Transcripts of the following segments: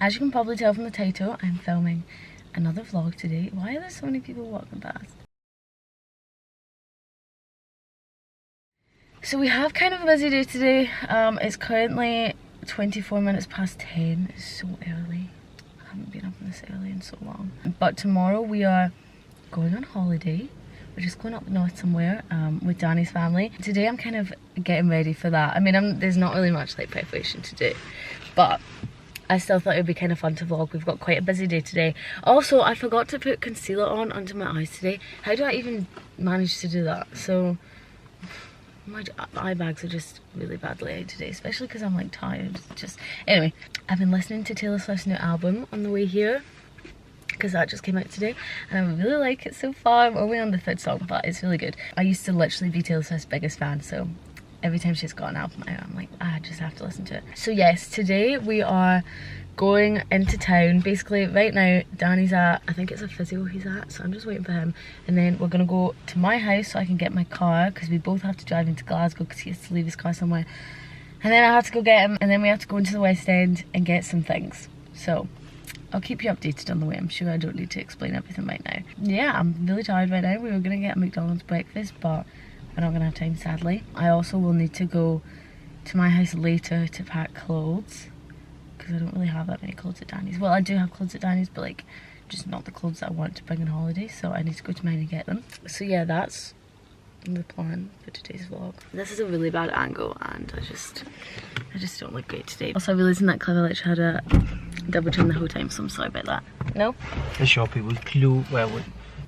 As you can probably tell from the title, I'm filming another vlog today. Why are there so many people walking past? So we have kind of a busy day today. It's currently 24 minutes past 10. It's so early. I haven't been up this early in so long. But tomorrow we are going on holiday. We're just going up north somewhere with Danny's family. Today I'm kind of getting ready for that. I mean, there's not really much like preparation to do, but I still thought it would be kind of fun to vlog. We've got quite a busy day today. Also, I forgot to put concealer on under my eyes today. How do I even manage to do that? So my eye bags are just really badly out today, especially because I'm like tired. Anyway, I've been listening to Taylor Swift's new album on the way here, because that just came out today and I really like it so far. I'm only on the third song, but it's really good. I used to literally be Taylor Swift's biggest fan, so every time she's got an album out, I'm like, I just have to listen to it. So yes, today we are going into town. Basically right now Danny's at, I think it's a physio he's at, so I'm just waiting for him, and then we're gonna go to my house so I can get my car, because we both have to drive into Glasgow because he has to leave his car somewhere, and then I have to go get him, and then we have to go into the West End and get some things. So I'll keep you updated on the way. I'm sure I don't need to explain everything right now. Yeah, I'm really tired right now. We were gonna get a McDonald's breakfast, but we're not gonna have time, sadly. I also will need to go to my house later to pack clothes, because I don't really have that many clothes at Danny's. Well, I do have clothes at Danny's, but like just not the clothes that I want to bring on holiday, so I need to go to mine and get them. So yeah, that's the plan for today's vlog. This is a really bad angle and I just don't look great today. Also, I realised in that clever lecture I had a double chin the whole time, so I'm sorry about that. No? The shop was closed. Well,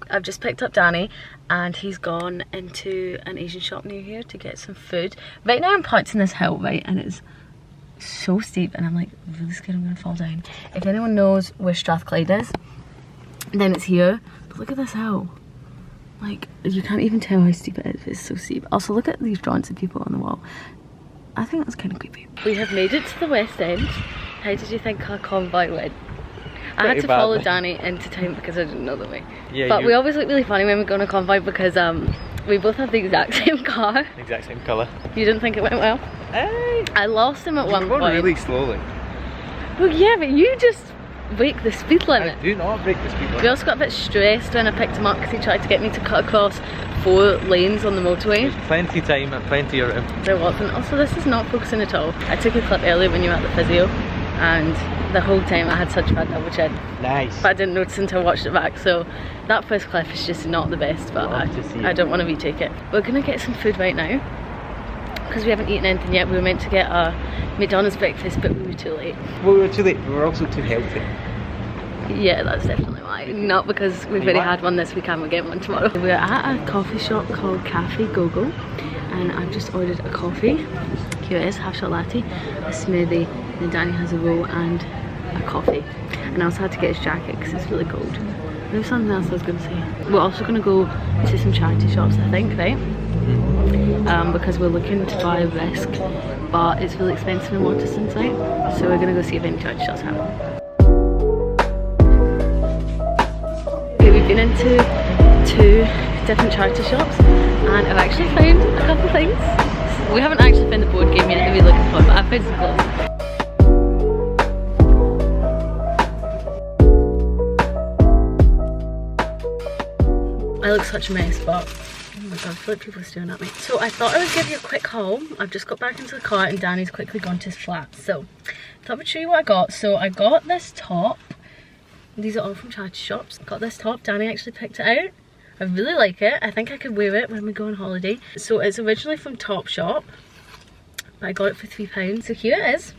I've just picked up Danny and he's gone into an Asian shop near here to get some food. Right now I'm parked in this hill, right, and it's so steep and I'm like really scared I'm gonna fall down. If anyone knows where Strathclyde is, then it's here. But look at this hill. Like, you can't even tell how steep it is. It's so steep. Also, look at these drawings of people on the wall. I think that's kind of creepy. We have made it to the West End. How did you think our convoy went? I had to follow Danny into town because I didn't know the way. Yeah, but we always look really funny when we go on a convoy because we both have the exact same car. Exact same colour. You didn't think it went well? Hey. I lost him at one point. Really slowly. Well, yeah, but you just break the speed limit. I do not break the speed limit. We also got a bit stressed when I picked him up because he tried to get me to cut across 4 lanes on the motorway. There's plenty of time and plenty of room. There wasn't. Also, this is not focusing at all. I took a clip earlier when you were at the physio and the whole time I had such a bad double chin. Nice. But I didn't notice until I watched it back, so that first clip is just not the best, but I don't want to retake it. We're gonna get some food right now because we haven't eaten anything yet. We were meant to get a McDonald's breakfast, but we were too late. Well, we were too late. We were also too healthy. Yeah, that's definitely why. Not because we've already had one this week and we're getting one tomorrow. We're at a coffee shop called Cafe Go-Go and I've just ordered a coffee. Here it is, half shot latte, a smoothie, and Danny has a roll and a coffee. And I also had to get his jacket because it's really cold. There was something else I was going to say. We're also going to go to some charity shops, I think, right? Because we're looking to buy Risk, but it's really expensive in Waterston site. So we're going to go see if any charity shops have them. We've been into 2 different charity shops and I've actually found a couple things. We haven't actually found the board game yet that we're looking for, but I've found some clothes. I look such a mess, but oh my god, I feel like people are staring at me. So I thought I would give you a quick haul. I've just got back into the car and Danny's quickly gone to his flat. So I thought I'd show you what I got. So I got this top. These are all from charity shops. Got this top, Danny actually picked it out. I really like it. I think I could wear it when we go on holiday. So it's originally from Topshop, but I got it for £3. So here it is.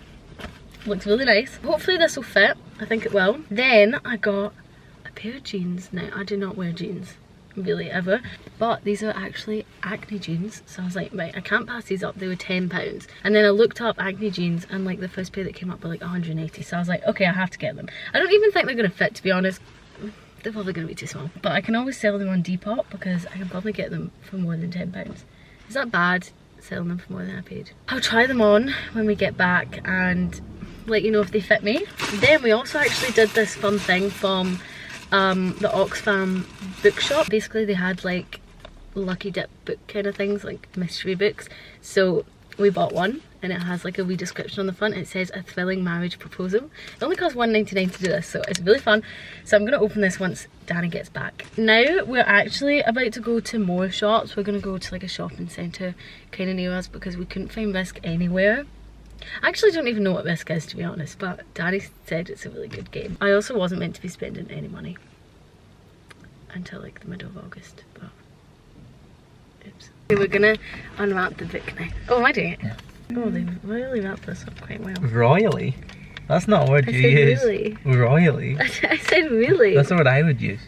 Looks really nice. Hopefully this will fit. I think it will. Then I got a pair of jeans. Now I do not wear jeans really ever, but these are actually Acne jeans, so I was like, right, I can't pass these up. They were £10, and then I looked up Acne jeans and like the first pair that came up were like 180, so I was like, okay, I have to get them. I don't even think they're gonna fit, to be honest. They're probably gonna be too small, but I can always sell them on Depop because I can probably get them for more than £10. Is that bad, selling them for more than I paid? I'll try them on when we get back and let you know if they fit me. Then we also actually did this fun thing from the Oxfam bookshop. Basically they had like lucky dip book kind of things, like mystery books, so we bought one and it has like a wee description on the front. It says a thrilling marriage proposal. It only costs £1.99 to do this, so it's really fun. So I'm gonna open this once Danny gets back. Now we're actually about to go to more shops. We're gonna go to like a shopping centre kind of near us because we couldn't find Risk anywhere. I actually don't even know what Risk is, to be honest, but Danny said it's a really good game. I also wasn't meant to be spending any money until like the middle of August, but oops. Okay, we're gonna unwrap the Vic now. Oh, am I doing it? Yeah. Oh, they really wrapped this up quite well. Royally? That's not a word you use. Really. Royally? I said really. That's the word I would use.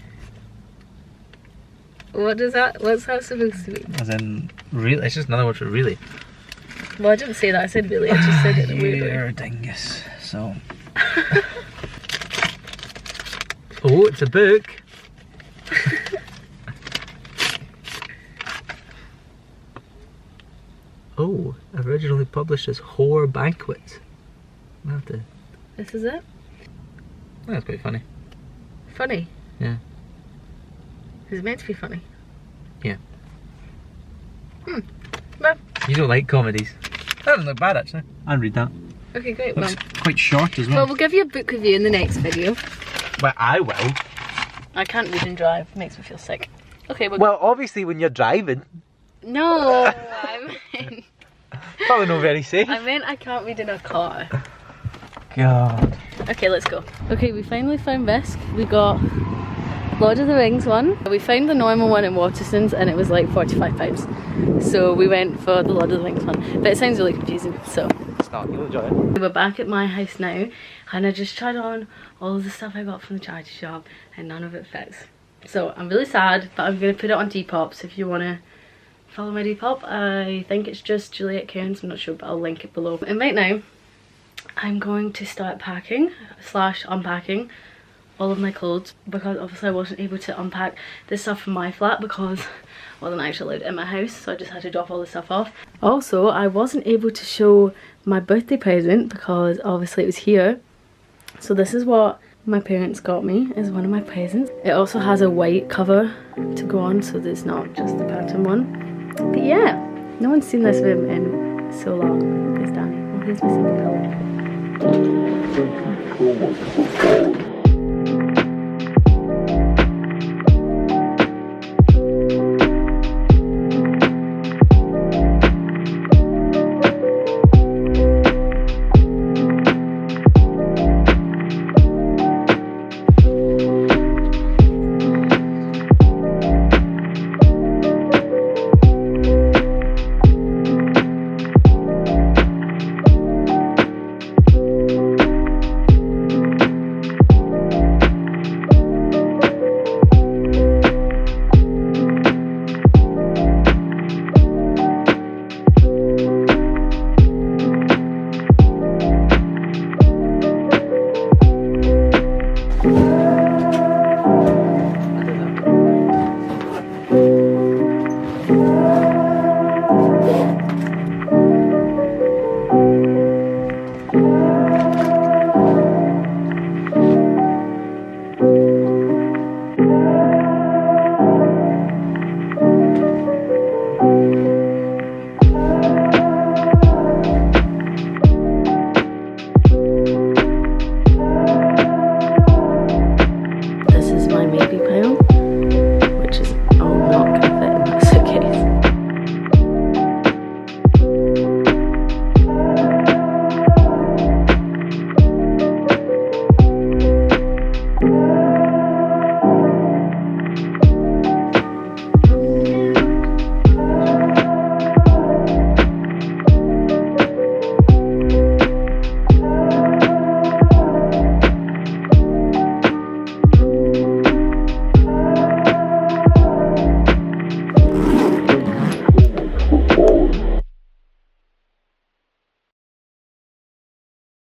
What does that, what's that supposed to mean? As in, really? It's just another word for really. Well, I didn't say that, I said really, I just said it in a weird way. You're a dingus, so. Oh, it's a book. Oh, originally published as Whore Banquets. I'll have to. This is it? That's quite funny. Funny? Yeah. Is it meant to be funny? Yeah. Well, You don't like comedies. That doesn't look bad actually. I'd read that. okay, great. Looks Well, quite short as well. we'll give you a book review in the next video. Well, I will. I can't read and drive, it makes me feel sick. Okay, Well, obviously when you're driving. no, I meant, Probably not very safe. I can't read in a car. God. Okay, let's go. Okay, we finally found Risk. We got Lord of the Rings one. We found the normal one in Waterston's and it was like £45. So we went for the Lord of the Rings one. But it sounds really confusing, so. It's not, you'll enjoy it. We're back at my house now and I just tried on all of the stuff I got from the charity shop and none of it fits. So I'm really sad, but I'm going to put it on Depop, so if you want to follow my Depop, I think it's just Juliet Cairns, I'm not sure, but I'll link it below. And right now, I'm going to start packing / unpacking all of my clothes because obviously I wasn't able to unpack the stuff from my flat because I wasn't actually allowed in my house, so I just had to drop all the stuff off. Also, I wasn't able to show my birthday present because obviously it was here. So this is what my parents got me as one of my presents. It also has a white cover to go on, so there's not just the pattern one. But yeah, no one's seen this room in so long. There's Danny. Oh, here's my single pillow.